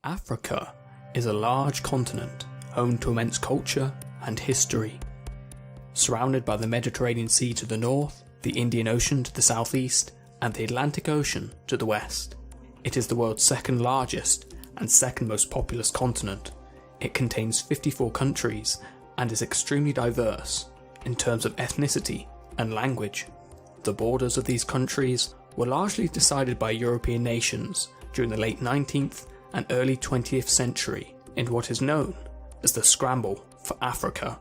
Africa is a large continent home to immense culture and history. Surrounded by the Mediterranean Sea to the north, the Indian Ocean to the southeast, and the Atlantic Ocean to the west, it is the world's second largest and second most populous continent. It contains 54 countries and is extremely diverse in terms of ethnicity and language. The borders of these countries were largely decided by European nations during the late 19th and early 20th century in what is known as the Scramble for Africa.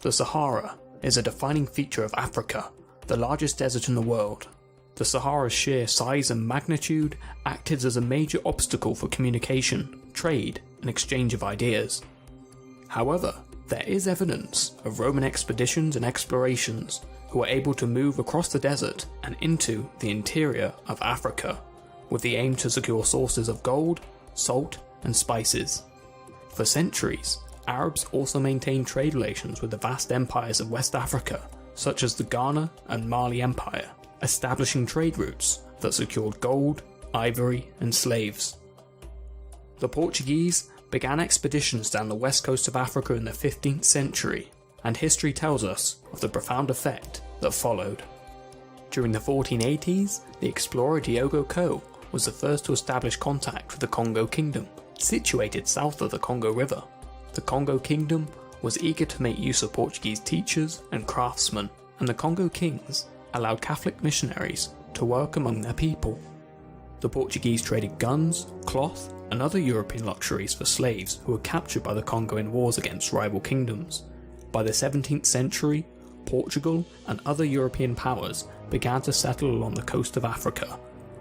The Sahara is a defining feature of Africa, the largest desert in the world. The Sahara's sheer size and magnitude acted as a major obstacle for communication, trade, and exchange of ideas. However, there is evidence of Roman expeditions and explorations who were able to move across the desert and into the interior of Africa, with the aim to secure sources of gold, salt, and spices. For centuries, Arabs also maintained trade relations with the vast empires of West Africa, such as the Ghana and Mali Empire, establishing trade routes that secured gold, ivory, and slaves. The Portuguese began expeditions down the west coast of Africa in the 15th century, and history tells us of the profound effect that followed. During the 1480s, the explorer Diogo Coe was the first to establish contact with the Congo Kingdom, situated south of the Congo River. The Congo Kingdom was eager to make use of Portuguese teachers and craftsmen, and the Congo kings allowed Catholic missionaries to work among their people. The Portuguese traded guns, cloth, and other European luxuries for slaves who were captured by the Congo in wars against rival kingdoms. By the 17th century, Portugal and other European powers began to settle along the coast of Africa.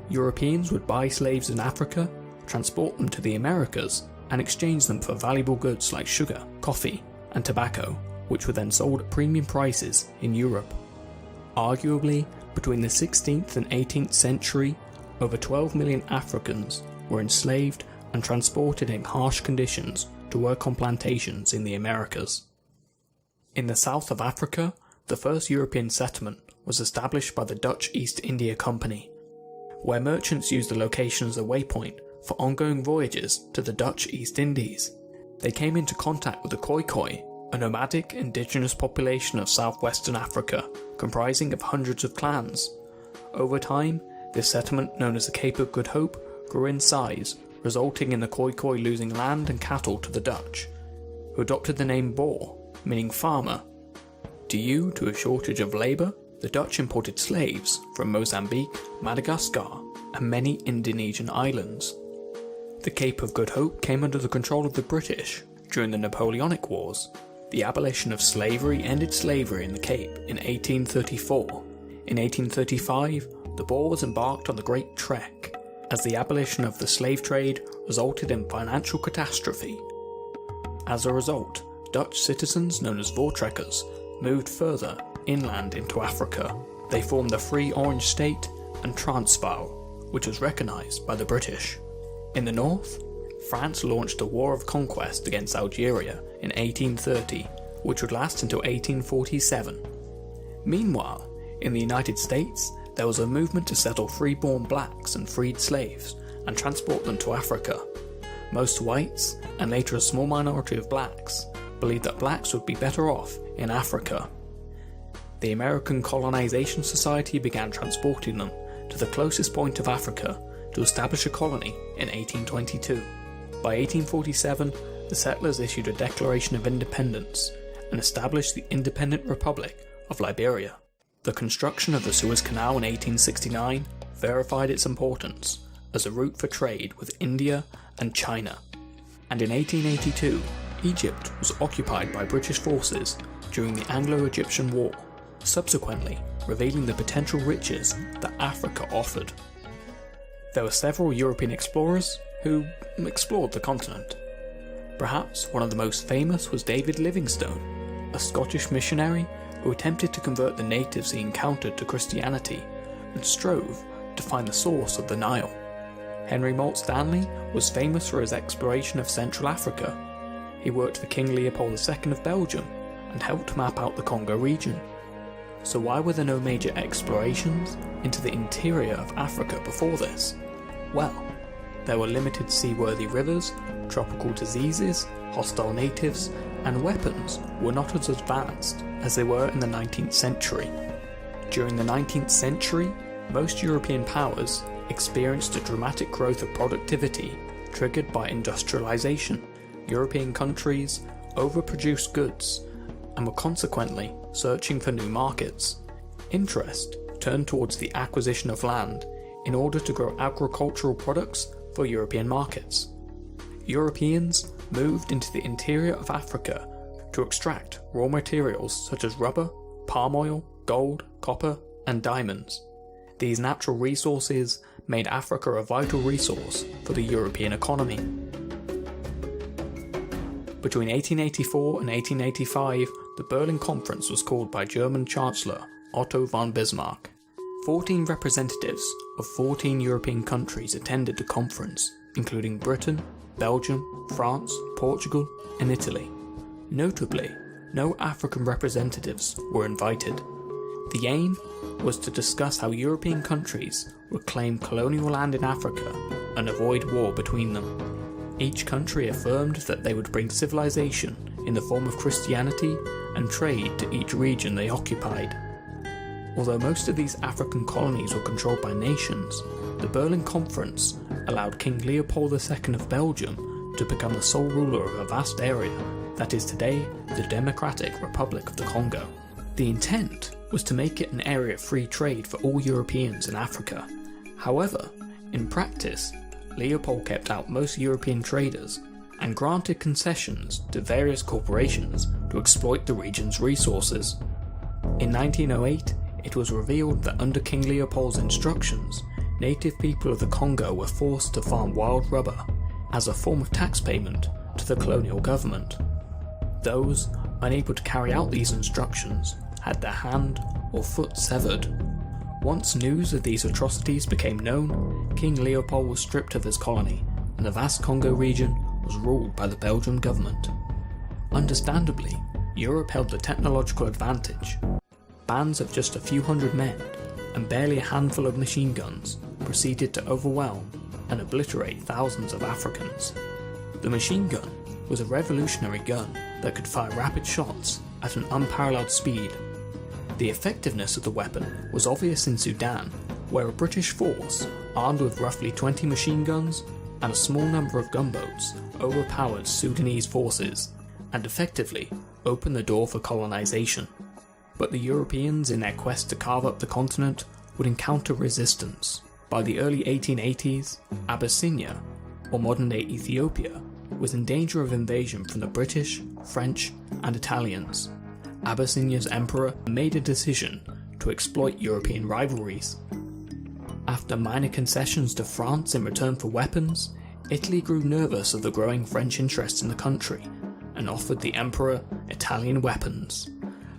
Europeans would buy slaves in Africa, transport them to the Americas, and exchange them for valuable goods like sugar, coffee, and tobacco, which were then sold at premium prices in Europe. Arguably, between the 16th and 18th century, over 12 million Africans were enslaved and transported in harsh conditions to work on plantations in the Americas. In the south of Africa, the first European settlement was established by the Dutch East India Company, where merchants used the location as a waypoint for ongoing voyages to the Dutch East Indies. They came into contact with the Khoikhoi, a nomadic indigenous population of southwestern Africa comprising of hundreds of clans. Over time, this settlement, known as the Cape of Good Hope, grew in size, resulting in the Khoikhoi losing land and cattle to the Dutch, who adopted the name Boer, meaning farmer. Due to a shortage of labour, the Dutch imported slaves from Mozambique, Madagascar, and many Indonesian islands. The Cape of Good Hope came under the control of the British during the Napoleonic Wars. The abolition of slavery ended slavery in the Cape in 1834. In 1835, the Boers embarked on the Great Trek, as the abolition of the slave trade resulted in financial catastrophe. As a result, Dutch citizens known as Voortrekkers moved further inland into Africa. They formed the Free Orange State and Transvaal, which was recognised by the British. In the north, France launched a war of conquest against Algeria in 1830, which would last until 1847. Meanwhile, in the United States, there was a movement to settle freeborn blacks and freed slaves and transport them to Africa. Most whites, and later a small minority of blacks, believed that blacks would be better off in Africa. The American Colonization Society began transporting them to the closest point of Africa to establish a colony in 1822. By 1847, the settlers issued a Declaration of Independence and established the Independent Republic of Liberia. The construction of the Suez Canal in 1869 verified its importance as a route for trade with India and China. And in 1882, Egypt was occupied by British forces during the Anglo-Egyptian War, subsequently revealing the potential riches that Africa offered. There were several European explorers who explored the continent. Perhaps one of the most famous was David Livingstone, a Scottish missionary who attempted to convert the natives he encountered to Christianity and strove to find the source of the Nile. Henry Moult Stanley was famous for his exploration of Central Africa, he worked for King Leopold II of Belgium and helped map out the Congo region. So why were there no major explorations into the interior of Africa before this? Well, there were limited seaworthy rivers, tropical diseases, hostile natives, and weapons were not as advanced as they were in the 19th century. During the 19th century, most European powers experienced a dramatic growth of productivity triggered by industrialization. European countries overproduced goods and were consequently searching for new markets. Interest turned towards the acquisition of land in order to grow agricultural products for European markets. Europeans moved into the interior of Africa to extract raw materials such as rubber, palm oil, gold, copper, and diamonds. These natural resources made Africa a vital resource for the European economy. Between 1884 and 1885, the Berlin Conference was called by German Chancellor Otto von Bismarck. 14 representatives of 14 European countries attended the conference, including Britain, Belgium, France, Portugal, and Italy. Notably, no African representatives were invited. The aim was to discuss how European countries would claim colonial land in Africa and avoid war between them. Each country affirmed that they would bring civilization in the form of Christianity and trade to each region they occupied. Although most of these African colonies were controlled by nations, the Berlin Conference allowed King Leopold II of Belgium to become the sole ruler of a vast area that is today the Democratic Republic of the Congo. The intent was to make it an area of free trade for all Europeans in Africa. However, in practice, Leopold kept out most European traders and granted concessions to various corporations to exploit the region's resources. In 1908, it was revealed that under King Leopold's instructions, native people of the Congo were forced to farm wild rubber as a form of tax payment to the colonial government. Those unable to carry out these instructions had their hand or foot severed. Once news of these atrocities became known, King Leopold was stripped of his colony, and the vast Congo region was ruled by the Belgian government. Understandably, Europe held the technological advantage. Bands of just a few hundred men, and barely a handful of machine guns, proceeded to overwhelm and obliterate thousands of Africans. The machine gun was a revolutionary gun that could fire rapid shots at an unparalleled speed. The effectiveness of the weapon was obvious in Sudan, where a British force, armed with roughly 20 machine guns and a small number of gunboats, overpowered Sudanese forces and effectively opened the door for colonization. But the Europeans, in their quest to carve up the continent, would encounter resistance. By the early 1880s, Abyssinia, or modern-day Ethiopia, was in danger of invasion from the British, French, and Italians. Abyssinia's emperor made a decision to exploit European rivalries. After minor concessions to France in return for weapons, Italy grew nervous of the growing French interest in the country and offered the emperor Italian weapons.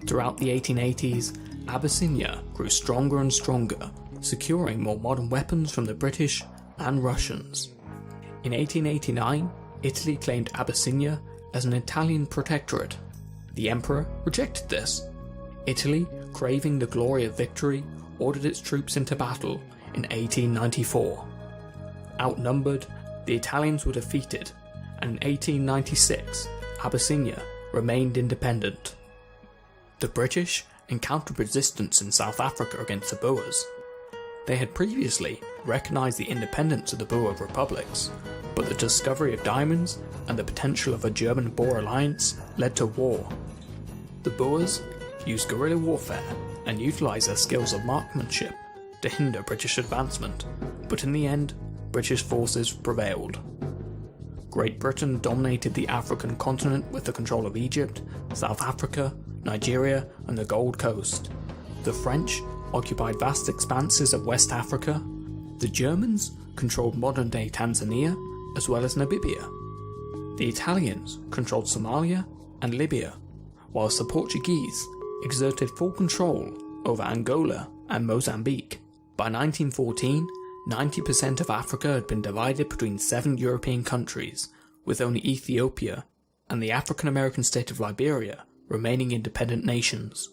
Throughout the 1880s, Abyssinia grew stronger and stronger, securing more modern weapons from the British and Russians. In 1889, Italy claimed Abyssinia as an Italian protectorate. The emperor rejected this. Italy, craving the glory of victory, ordered its troops into battle in 1894. Outnumbered, the Italians were defeated, and in 1896, Abyssinia remained independent. The British encountered resistance in South Africa against the Boers. They had previously recognised the independence of the Boer republics, but the discovery of diamonds and the potential of a German-Boer alliance led to war. The Boers used guerrilla warfare and utilised their skills of marksmanship to hinder British advancement, but in the end, British forces prevailed. Great Britain dominated the African continent with the control of Egypt, South Africa, Nigeria, and the Gold Coast. The French occupied vast expanses of West Africa. The Germans controlled modern-day Tanzania, as well as Namibia. The Italians controlled Somalia and Libya, whilst the Portuguese exerted full control over Angola and Mozambique. By 1914, 90% of Africa had been divided between 7 European countries, with only Ethiopia and the African American state of Liberia remaining independent nations.